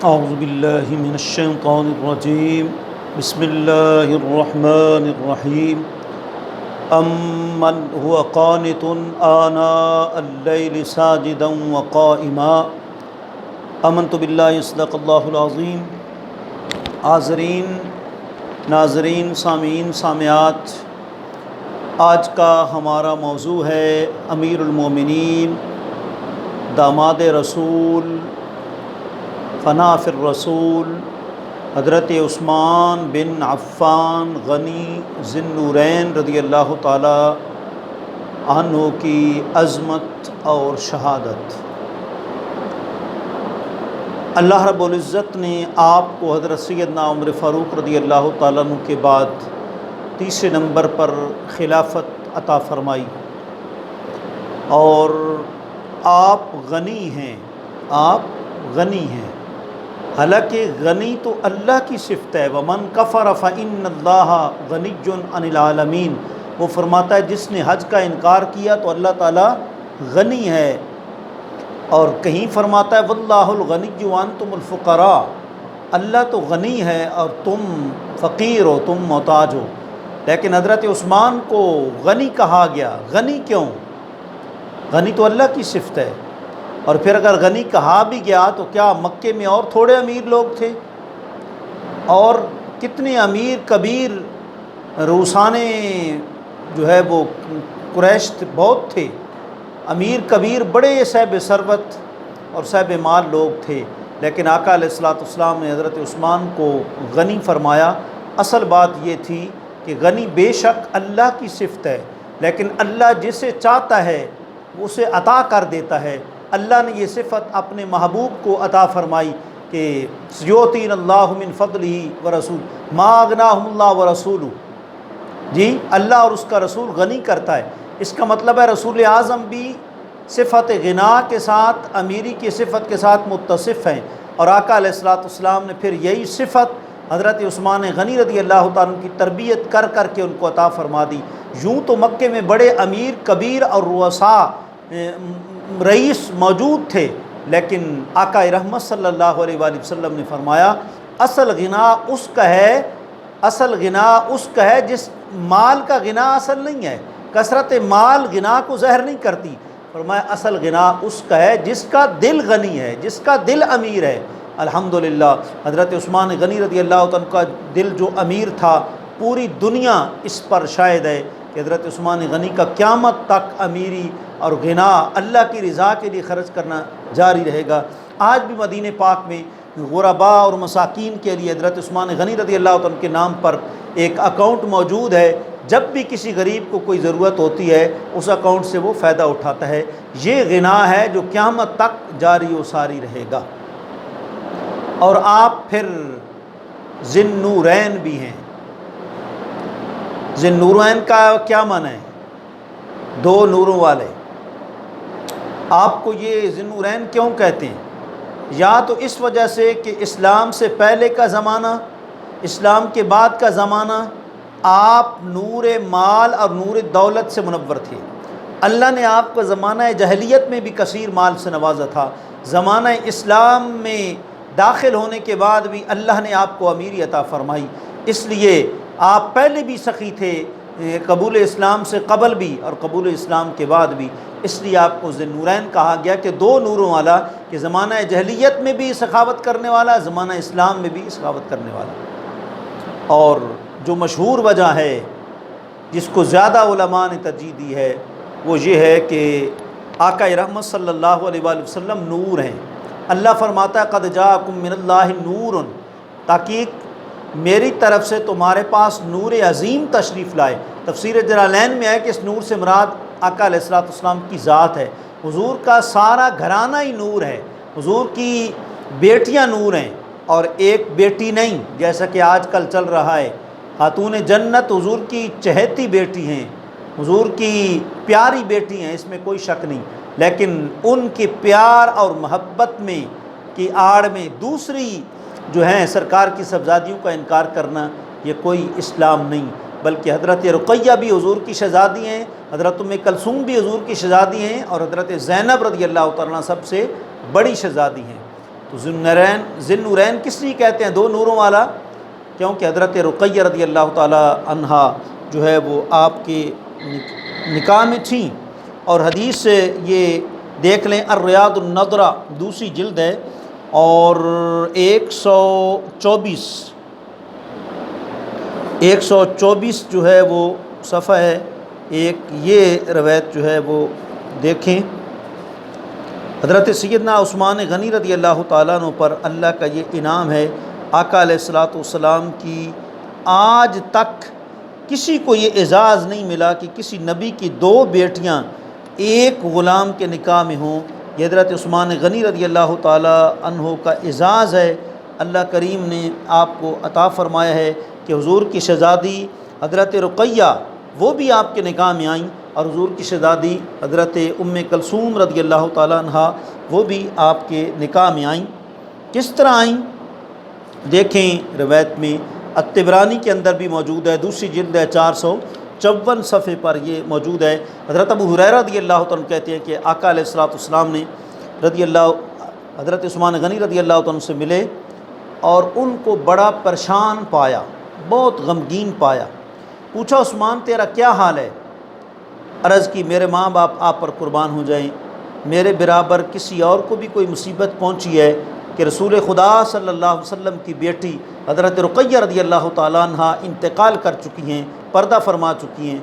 اعوذ باللہ من الشیطان الرجیم بسم اللہ الرحمن الرحیم امن هو قانت آناء اللیل ساجدا وقائما آمنت باللہ صدق اللہ العظیم۔ حاضرین، ناظرین، سامعین، سامعات، آج کا ہمارا موضوع ہے امیر المومنین، داماد رسول، فنا فی الرسول، حضرت عثمان بن عفان غنی ذی النورین رضی اللہ تعالی عنہ کی عظمت اور شہادت۔ اللہ رب العزت نے آپ کو حضرت سیدنا عمر فاروق رضی اللہ تعالیٰ عنہ کے بعد تیسرے نمبر پر خلافت عطا فرمائی، اور آپ غنی ہیں، آپ غنی ہیں۔ حالانکہ غنی تو اللہ کی صفت ہے، وَمَن كَفَرَ فَإِنَّ اللَّهَ غَنِيٌّ عَنِ الْعَالَمِينَ۔ وہ فرماتا ہے جس نے حج کا انکار کیا تو اللہ تعالیٰ غنی ہے، اور کہیں فرماتا ہے وَاللَّهُ الْغَنِيُّ وَأَنْتُمُ الْفُقَرَاءُ، اللہ تو غنی ہے اور تم فقیر ہو، تم محتاج ہو۔ لیکن حضرت عثمان کو غنی کہا گیا۔ غنی کیوں؟ غنی تو اللہ کی صفت ہے۔ اور پھر اگر غنی کہا بھی گیا تو کیا مکے میں اور تھوڑے امیر لوگ تھے؟ اور کتنے امیر کبیر روسانے جو ہے وہ قریش بہت تھے، امیر کبیر بڑے صاحب ثروت اور صاحب مال لوگ تھے، لیکن آقا علیہ الصلوۃ والسلام نے حضرت عثمان کو غنی فرمایا۔ اصل بات یہ تھی کہ غنی بے شک اللہ کی صفت ہے، لیکن اللہ جسے چاہتا ہے اسے عطا کر دیتا ہے۔ اللہ نے یہ صفت اپنے محبوب کو عطا فرمائی کہ یؤتین اللہ من فضلہ ورسول ما اغناہم اللہ ورسولہ، جی اللہ اور اس کا رسول غنی کرتا ہے۔ اس کا مطلب ہے رسول اعظم بھی صفت غنا کے ساتھ، امیری کی صفت کے ساتھ متصف ہیں، اور آقا علیہ الصلوۃ والسلام نے پھر یہی صفت حضرت عثمان غنی رضی اللہ تعالیٰ عنہ کی تربیت کر کر کے ان کو عطا فرما دی۔ یوں تو مکے میں بڑے امیر کبیر اور رؤساء رئیس موجود تھے، لیکن آقا رحمت صلی اللہ علیہ وآلہ وسلم نے فرمایا اصل غنا اس کا ہے، اصل غنا اس کا ہے جس مال کا غنا اصل نہیں ہے، کثرت مال غنا کو زہر نہیں کرتی۔ فرمایا اصل غنا اس کا ہے جس کا دل غنی ہے، جس کا دل امیر ہے۔ الحمدللہ حضرت عثمان غنی رضی اللہ عنہ کا دل جو امیر تھا، پوری دنیا اس پر شاہد ہے کہ حضرت عثمان غنی کا قیامت تک امیری اور غنا اللہ کی رضا کے لیے خرچ کرنا جاری رہے گا۔ آج بھی مدینہ پاک میں غرباء اور مساکین کے لیے حضرت عثمان غنی رضی اللہ عنہ کے نام پر ایک اکاؤنٹ موجود ہے، جب بھی کسی غریب کو کوئی ضرورت ہوتی ہے اس اکاؤنٹ سے وہ فائدہ اٹھاتا ہے۔ یہ غنا ہے جو قیامت تک جاری و ساری رہے گا۔ اور آپ پھر ذی النورین بھی ہیں۔ ذی النورین کا کیا معنی ہے؟ دو نوروں والے۔ آپ کو یہ ذی النورین کیوں کہتے ہیں؟ یا تو اس وجہ سے کہ اسلام سے پہلے کا زمانہ، اسلام کے بعد کا زمانہ آپ نور مال اور نور دولت سے منور تھے۔ اللہ نے آپ کو زمانہ جاہلیت میں بھی کثیر مال سے نوازا تھا، زمانہ اسلام میں داخل ہونے کے بعد بھی اللہ نے آپ کو امیری عطا فرمائی، اس لیے آپ پہلے بھی سخی تھے، قبول اسلام سے قبل بھی اور قبول اسلام کے بعد بھی، اس لیے آپ کو ذی النورین کہا گیا کہ دو نوروں والا، کہ زمانہ جاہلیت میں بھی سخاوت کرنے والا، زمانہ اسلام میں بھی سخاوت کرنے والا۔ اور جو مشہور وجہ ہے جس کو زیادہ علماء نے ترجیح دی ہے وہ یہ ہے کہ آقا رحمت صلی اللہ علیہ وآلہ وسلم نور ہیں۔ اللہ فرماتا ہے قد جاءکم من اللہ نور، تحقیق میری طرف سے تمہارے پاس نور عظیم تشریف لائے۔ تفسیر جلالین میں ہے کہ اس نور سے مراد آقا علیہ الصلوۃ والسلام کی ذات ہے۔ حضور کا سارا گھرانہ ہی نور ہے، حضور کی بیٹیاں نور ہیں، اور ایک بیٹی نہیں جیسا کہ آج کل چل رہا ہے۔ خاتون جنت حضور کی چہیتی بیٹی ہیں، حضور کی پیاری بیٹی ہیں، اس میں کوئی شک نہیں، لیکن ان کے پیار اور محبت میں کی آڑ میں دوسری جو ہیں سرکار کی صاحبزادیوں کا انکار کرنا یہ کوئی اسلام نہیں، بلکہ حضرت رقیہ بھی حضور کی شہزادی ہیں، حضرت ام کلثوم بھی حضور کی شہزادی ہیں، اور حضرت زینب رضی اللہ تعالیٰ عنہ سب سے بڑی شہزادی ہیں۔ تو ذی النورین کس لیے کہتے ہیں؟ دو نوروں والا، کیونکہ حضرت رقیہ رضی اللہ تعالی عنہا جو ہے وہ آپ کے نکاح میں تھیں، اور حدیث سے یہ دیکھ لیں، الریاض النضرہ دوسری جلد ہے اور 124 جو ہے وہ صفحہ ہے، ایک یہ روایت جو ہے وہ دیکھیں، حضرت سیدنا عثمان غنی رضی اللہ تعالیٰ عنہ پر اللہ کا یہ انعام ہے، آقا علیہ الصلوۃ والسلام کی آج تک کسی کو یہ اعزاز نہیں ملا کہ کسی نبی کی دو بیٹیاں ایک غلام کے نکاح میں ہوں۔ یہ حضرت عثمان غنی رضی اللہ تعالیٰ عنہ کا اعزاز ہے، اللہ کریم نے آپ کو عطا فرمایا ہے کہ حضور کی شہزادی حضرت رقیہ وہ بھی آپ کے نکاح میں آئیں، اور حضور کی شہزادی حضرت ام کلثوم رضی اللہ تعالیٰ عنہ وہ بھی آپ کے نکاح میں آئیں۔ کس طرح آئیں دیکھیں، روایت میں الطبرانی کے اندر بھی موجود ہے، دوسری جلد ہے 454 صفحے پر یہ موجود ہے۔ حضرت ابو ہریرہ رضی اللہ عنہ کہتے ہیں کہ آقا علیہ الصلوۃ والسلام نے حضرت عثمان غنی رضی اللہ عنہ سے ملے اور ان کو بڑا پریشان پایا، بہت غمگین پایا۔ پوچھا، عثمان تیرا کیا حال ہے؟ عرض کی، میرے ماں باپ آپ پر قربان ہو جائیں، میرے برابر کسی اور کو بھی کوئی مصیبت پہنچی ہے کہ رسول خدا صلی اللہ علیہ وسلم کی بیٹی حضرت رقیہ رضی اللہ تعالیٰ عنہ انتقال کر چکی ہیں، پردہ فرما چکی ہیں،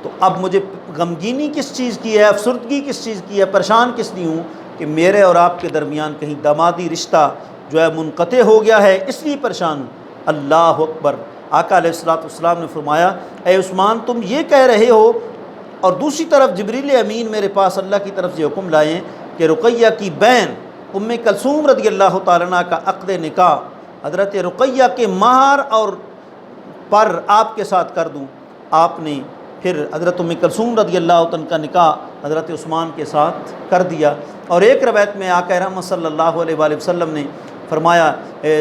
تو اب مجھے غمگینی کس چیز کی ہے، افسردگی کس چیز کی ہے، پریشان کس لیے ہوں کہ میرے اور آپ کے درمیان کہیں دامادی رشتہ جو ہے منقطع ہو گیا ہے، اس لیے پریشان ہوں۔ اللہ اکبر! آقا علیہ الصلوۃ والسلام نے فرمایا، اے عثمان تم یہ کہہ رہے ہو، اور دوسری طرف جبریل امین میرے پاس اللہ کی طرف سے حکم لائے کہ رقیہ کی بہن ام کلثوم رضی اللہ تعالیٰ عنہ کا عقد نکاح حضرت رقیہ کے مہر اور پر آپ کے ساتھ کر دوں۔ آپ نے پھر حضرت ام کلثوم رضی اللہ عنہ کا نکاح حضرت عثمان کے ساتھ کر دیا۔ اور ایک روایت میں آقا رحمت صلی اللہ علیہ وآلہ وسلم نے فرمایا،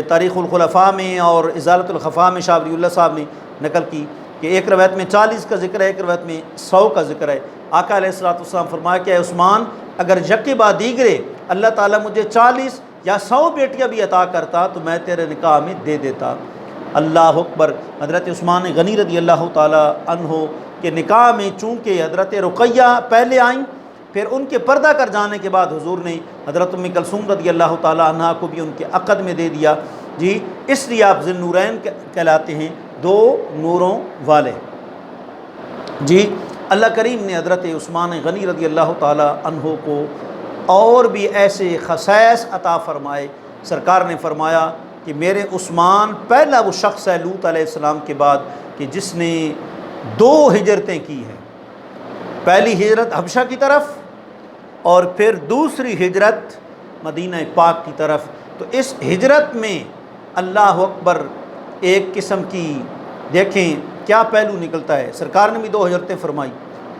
تاریخ الخلفاء میں اور ازالۃ الخفاء میں شاہ ولی اللہ صاحب نے نقل کی کہ ایک روایت میں 40 کا ذکر ہے، ایک روایت میں 100 کا ذکر ہے۔ آقا علیہ الصلوۃ والسلام فرمایا کہ اے عثمان اگر یکے بعد دیگرے اللہ تعالیٰ مجھے 40 یا 100 بیٹیاں بھی عطا کرتا تو میں تیرے نکاح میں دے دیتا۔ اللہ اکبر! حضرت عثمان غنی رضی اللہ تعالیٰ عنہ کے نکاح میں چونکہ حضرت رقیہ پہلے آئیں، پھر ان کے پردہ کر جانے کے بعد حضور نے حضرت ام کلثوم رضی اللہ تعالیٰ عنہ کو بھی ان کے عقد میں دے دیا۔ جی، اس لیے آپ ذی النورین کہلاتے ہیں، دو نوروں والے۔ جی، اللہ کریم نے حضرت عثمان غنی رضی اللہ تعالیٰ عنہ کو اور بھی ایسے خصائص عطا فرمائے۔ سرکار نے فرمایا کہ میرے عثمان پہلا وہ شخص ہے لوط علیہ السلام کے بعد کہ جس نے 2 ہجرتیں کی ہیں، پہلی ہجرت حبشہ کی طرف اور پھر دوسری ہجرت مدینہ پاک کی طرف۔ تو اس ہجرت میں اللہ اکبر ایک قسم کی دیکھیں کیا پہلو نکلتا ہے۔ سرکار نے بھی 2 ہجرتیں فرمائی،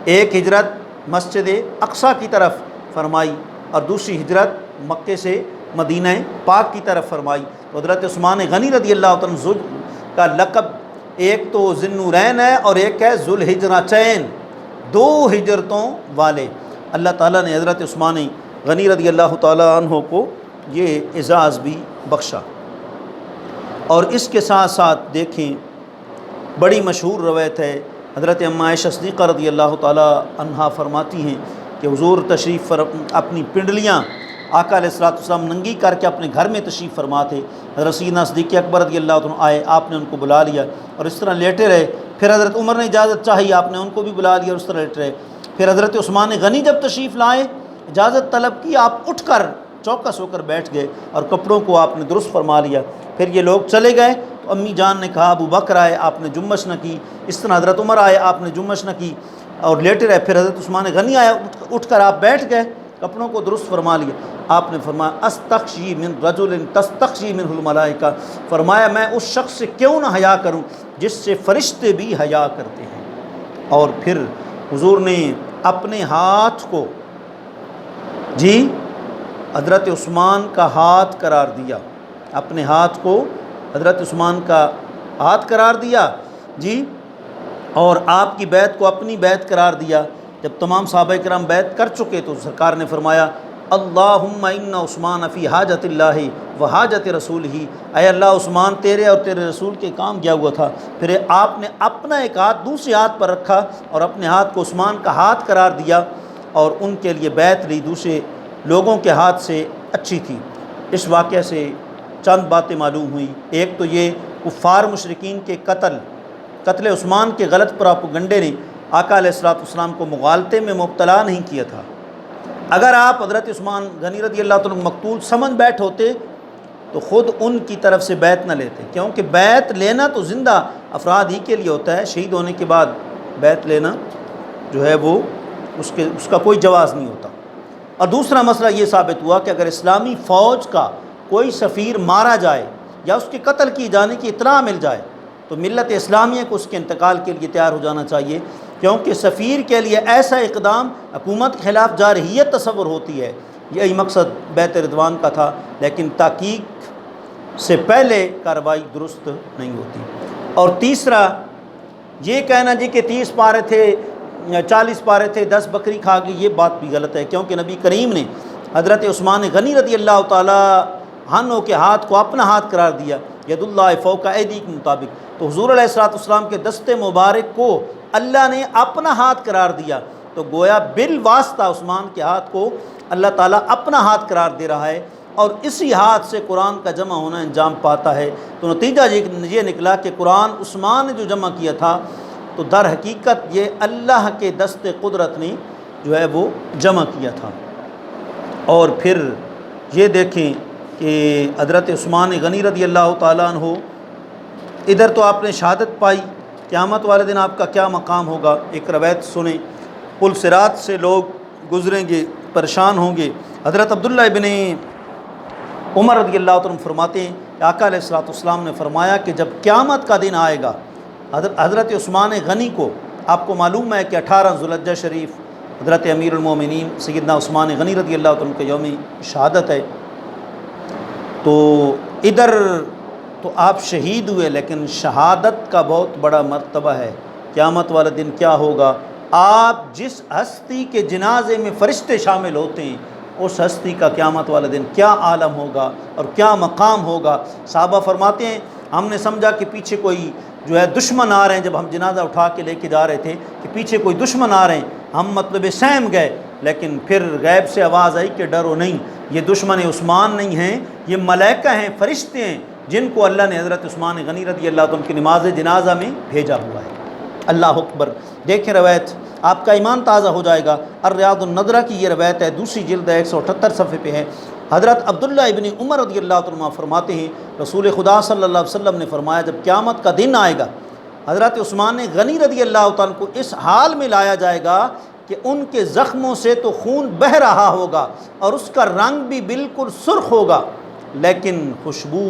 ایک ہجرت مسجد اقصیٰ کی طرف فرمائی اور دوسری ہجرت مکے سے مدینہ پاک کی طرف فرمائی۔ حضرت عثمان غنی رضی اللہ عنہ کا لقب ایک تو ذی النورین ہے اور ایک ہے ذو الہجرتین، 2 ہجرتوں والے۔ اللہ تعالیٰ نے حضرت عثمان غنی رضی اللہ تعالیٰ عنہ کو یہ اعزاز بھی بخشا۔ اور اس کے ساتھ ساتھ دیکھیں بڑی مشہور روایت ہے، حضرت ام عائشہ صدیقہ رضی اللہ تعالیٰ عنہا فرماتی ہیں کہ حضور تشریف اپنی پنڈلیاں آقا علیہ الصلوۃ والسلام ننگی کر کے اپنے گھر میں تشریف فرما تھے۔ حضرت سیدنا صدیق اکبر رضی اللہ عنہ آئے، آپ نے ان کو بلا لیا اور اس طرح لیٹے رہے۔ پھر حضرت عمر نے اجازت چاہی، آپ نے ان کو بھی بلا لیا اور اس طرح لیٹے رہے۔ پھر حضرت عثمان غنی جب تشریف لائے، اجازت طلب کی، آپ اٹھ کر چوکس ہو کر بیٹھ گئے اور کپڑوں کو آپ نے درست فرما لیا۔ پھر یہ لوگ چلے گئے تو امی جان نے کہا ابو بکر آئے، آپ نے جمش نہ کی، اس طرح حضرت عمر آئے، آپ نے جمش نہ کی اور لیٹے رہے۔ پھر حضرت عثمان غنی آیا، اٹھ کر آپ بیٹھ گئے، کپڑوں کو درست فرما لیا۔ آپ نے فرمایا استخشی من رجل تستخشی منہ الملائکہ، فرمایا میں اس شخص سے کیوں نہ حیا کروں جس سے فرشتے بھی حیا کرتے ہیں۔ اور پھر حضور نے اپنے ہاتھ کو حضرت عثمان کا ہاتھ قرار دیا، اپنے ہاتھ کو حضرت عثمان کا ہاتھ قرار دیا اور آپ کی بیعت کو اپنی بیعت قرار دیا۔ جب تمام صحابہ کرام بیعت کر چکے تو سرکار نے فرمایا اللہم ان عثمان فی حاجت اللہ و حاجت رسول ہی، اے اللہ عثمان تیرے اور تیرے رسول کے کام کیا ہوا تھا۔ پھر آپ نے اپنا ایک ہاتھ دوسرے ہاتھ پر رکھا اور اپنے ہاتھ کو عثمان کا ہاتھ قرار دیا اور ان کے لیے بیعت لی، دوسرے لوگوں کے ہاتھ سے اچھی تھی۔ اس واقعے سے چند باتیں معلوم ہوئی۔ ایک تو یہ کفار مشرکین کے قتل عثمان کے غلط پراپیگنڈے نے آقا علیہ الصلوۃ والسلام کو مغالطے میں مبتلا نہیں کیا تھا۔ اگر آپ حضرت عثمان غنی رضی اللہ تعالیٰ مقتول سمجھ بیٹھ ہوتے تو خود ان کی طرف سے بیعت نہ لیتے، کیونکہ بیعت لینا تو زندہ افراد ہی کے لیے ہوتا ہے، شہید ہونے کے بعد بیعت لینا جو ہے وہ اس کا کوئی جواز نہیں ہوتا۔ اور دوسرا مسئلہ یہ ثابت ہوا کہ اگر اسلامی فوج کا کوئی سفیر مارا جائے یا اس کے قتل کیے جانے کی اطلاع مل جائے تو ملت اسلامیہ کو اس کے انتقال کے لیے تیار ہو جانا چاہیے، کیونکہ سفیر کے لیے ایسا اقدام حکومت کے خلاف جارحیت تصور ہوتی ہے۔ یہی مقصد بیعت رضوان کا تھا، لیکن تحقیق سے پہلے کارروائی درست نہیں ہوتی۔ اور تیسرا یہ کہنا جی کہ 30 پارے تھے 40 پارے تھے 10 بکری کھا گئی، یہ بات بھی غلط ہے، کیونکہ نبی کریم نے حضرت عثمان غنی رضی اللہ تعالی عنہ کے ہاتھ کو اپنا ہاتھ قرار دیا، ید اللہ فوق ایدی کے مطابق۔ تو حضور علیہ الصلوۃ والسلام کے دست مبارک کو اللہ نے اپنا ہاتھ قرار دیا، تو گویا بالواسطہ عثمان کے ہاتھ کو اللہ تعالیٰ اپنا ہاتھ قرار دے رہا ہے، اور اسی ہاتھ سے قرآن کا جمع ہونا انجام پاتا ہے۔ تو نتیجہ یہ نکلا کہ قرآن عثمان نے جو جمع کیا تھا تو در حقیقت یہ اللہ کے دست قدرت نے جو ہے وہ جمع کیا تھا۔ اور پھر یہ دیکھیں کہ حضرت عثمان غنی رضی اللہ تعالیٰ عنہ ادھر تو آپ نے شہادت پائی، قیامت والے دن آپ کا کیا مقام ہوگا۔ ایک روایت سنیں، پل صراط سے لوگ گزریں گے، پریشان ہوں گے۔ حضرت عبداللہ ابن عمر رضی اللہ عنہ فرماتے ہیں کہ آقا علیہ الصلوۃ والسلام نے فرمایا کہ جب قیامت کا دن آئے گا، حضرت عثمان غنی کو، آپ کو معلوم ہے کہ 18 ذوالحجہ شریف حضرت امیر المومنین سیدنا عثمان غنی رضی اللہ عنہ کے یوم شہادت ہے، تو ادھر تو آپ شہید ہوئے، لیکن شہادت کا بہت بڑا مرتبہ ہے۔ قیامت والا دن کیا ہوگا؟ آپ جس ہستی کے جنازے میں فرشتے شامل ہوتے ہیں، اس ہستی کا قیامت والا دن کیا عالم ہوگا اور کیا مقام ہوگا۔ صحابہ فرماتے ہیں ہم نے سمجھا کہ پیچھے کوئی جو ہے دشمن آ رہے ہیں، جب ہم جنازہ اٹھا کے لے کے جا رہے تھے کہ پیچھے کوئی دشمن آ رہے ہیں، ہم مطلب سہم گئے، لیکن پھر غیب سے آواز آئی کہ ڈرو نہیں، یہ دشمن عثمان نہیں ہیں، یہ ملائکہ ہیں، فرشتے ہیں، جن کو اللہ نے حضرت عثمان غنی رضی اللہ عنہ کی نماز جنازہ میں بھیجا ہوا ہے۔ اللہ اکبر۔ دیکھیں روایت، آپ کا ایمان تازہ ہو جائے گا۔ الریاض النضرہ کی یہ روایت ہے، دوسری جلد 178 صفحے پہ ہے۔ حضرت عبداللہ ابن عمر رضی اللہ عنہ فرماتے ہیں رسول خدا صلی اللہ علیہ وسلم نے فرمایا جب قیامت کا دن آئے گا، حضرت عثمان غنی رضی اللہ عنہ کو اس حال میں لایا جائے گا کہ ان کے زخموں سے تو خون بہہ رہا ہوگا اور اس کا رنگ بھی بالکل سرخ ہوگا، لیکن خوشبو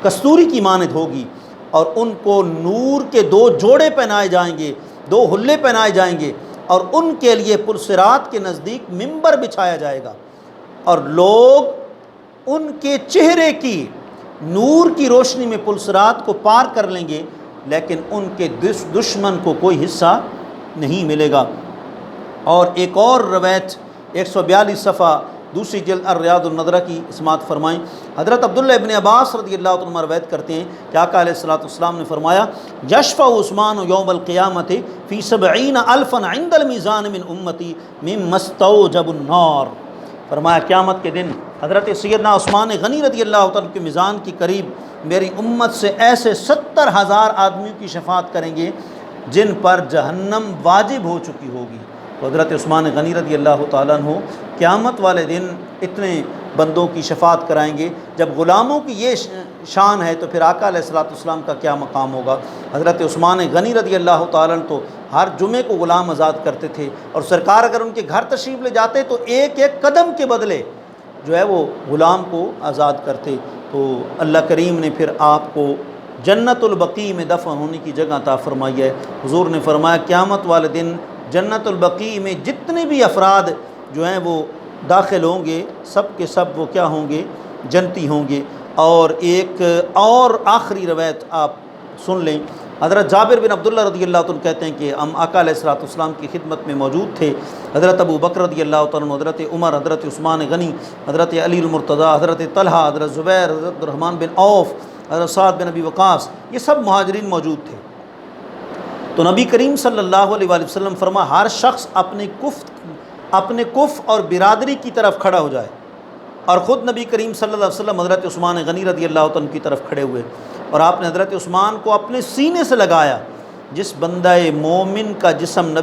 کستوری کی مانند ہوگی، اور ان کو نور کے 2 جوڑے پہنائے جائیں گے، 2 حلے پہنائے جائیں گے، اور ان کے لیے پل صراط کے نزدیک منبر بچھایا جائے گا، اور لوگ ان کے چہرے کی نور کی روشنی میں پل صراط کو پار کر لیں گے، لیکن ان کے دشمن کو کوئی حصہ نہیں ملے گا۔ اور ایک اور روایت 142 صفحہ دوسری جلد الریاض النضرہ کی سماعت فرمائیں۔ حضرت عبداللہ ابن عباس رضی اللہ عنہ روایت کرتے ہیں کہ آقا علیہ الصلوۃ والسلام نے فرمایا یشفع عثمان یوم القیامت فی 70,000 عند المیزان من امتی مما استوجب النار۔ فرمایا قیامت کے دن حضرت سیدنا عثمان غنی رضی اللہ عنہ کے میزان کے قریب میری امت سے ایسے 70,000 آدمیوں کی شفاعت کریں گے جن پر جہنم واجب ہو چکی ہوگی۔ تو حضرت عثمان غنی رضی اللہ تعالیٰ عنہ قیامت والے دن اتنے بندوں کی شفاعت کرائیں گے۔ جب غلاموں کی یہ شان ہے تو پھر آقا علیہ الصلوۃ والسلام کا کیا مقام ہوگا۔ حضرت عثمان غنی رضی اللہ تعالیٰ عنہ تو ہر جمعے کو غلام آزاد کرتے تھے، اور سرکار اگر ان کے گھر تشریف لے جاتے تو ایک ایک قدم کے بدلے جو ہے وہ غلام کو آزاد کرتے۔ تو اللہ کریم نے پھر آپ کو جنت البقیع میں دفن ہونے کی جگہ عطا فرمائی ہے۔ حضور نے فرمایا قیامت والے دن جنت البقیع میں جتنے بھی افراد جو ہیں وہ داخل ہوں گے، سب کے سب وہ کیا ہوں گے؟ جنتی ہوں گے۔ اور ایک اور آخری روایت آپ سن لیں حضرت جابر بن عبداللہ رضی اللہ عنہ کہتے ہیں کہ ہم آقا علیہ الصلوۃ والسلام کی خدمت میں موجود تھے، حضرت ابو بکر رضی اللہ عنہ، حضرت عمر، حضرت عثمان غنی، حضرت علی المرتضیٰ، حضرت طلحہ، حضرت زبیر، حضرت عبد الرحمن بن عوف، حضرت سعد بن ابی وقاص، یہ سب مہاجرین موجود تھے۔ تو نبی کریم صلی اللہ علیہ وآلہ وسلم فرما ہر شخص اپنے کف اور برادری کی طرف کھڑا ہو جائے، اور خود نبی کریم صلی اللہ علیہ وسلم حضرت عثمان غنی رضی اللہ عنہ کی طرف کھڑے ہوئے، اور آپ نے حضرت عثمان کو اپنے سینے سے لگایا۔ جس بندہ مومن کا جسم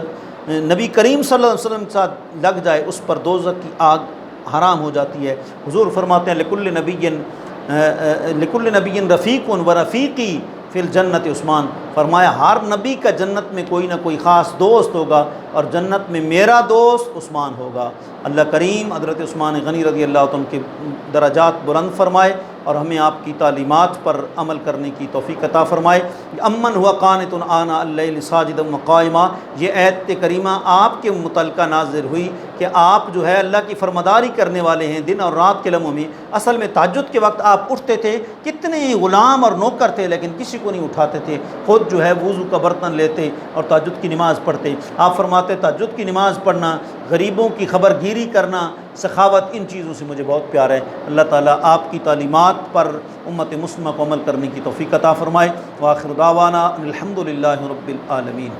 نبی کریم صلی اللہ علیہ وسلم کے ساتھ لگ جائے اس پر دوزخ کی آگ حرام ہو جاتی ہے۔ حضور فرماتے ہیں لکل نبی رفیق و رفیقی فی الجنت عثمان، فرمایا ہر نبی کا جنت میں کوئی نہ کوئی خاص دوست ہوگا، اور جنت میں میرا دوست عثمان ہوگا۔ اللہ کریم حضرت عثمان غنی رضی اللہ عنہ کے درجات بلند فرمائے، اور ہمیں آپ کی تعلیمات پر عمل کرنے کی توفیق عطا فرمائے۔ امن ہوا قانت آناء اللیل ساجدا وقائما، یہ آیت کریمہ آپ کے متعلقہ نازل ہوئی کہ آپ جو ہے اللہ کی فرمانبرداری کرنے والے ہیں دن اور رات کے لمحوں میں۔ اصل میں تہجد کے وقت آپ اٹھتے تھے، کتنے غلام اور نوکر تھے لیکن کسی کو نہیں اٹھاتے تھے، خود جو ہے وضو کا برتن لیتے اور تہجد کی نماز پڑھتے۔ آپ فرماتے تہجد کی نماز پڑھنا، غریبوں کی خبر گیری کرنا، سخاوت، ان چیزوں سے مجھے بہت پیار ہے۔ اللہ تعالیٰ آپ کی تعلیمات پر امت مسلمہ کو عمل کرنے کی توفیق عطا فرمائے۔ وآخر دعوانا الحمد للہ رب العالمین۔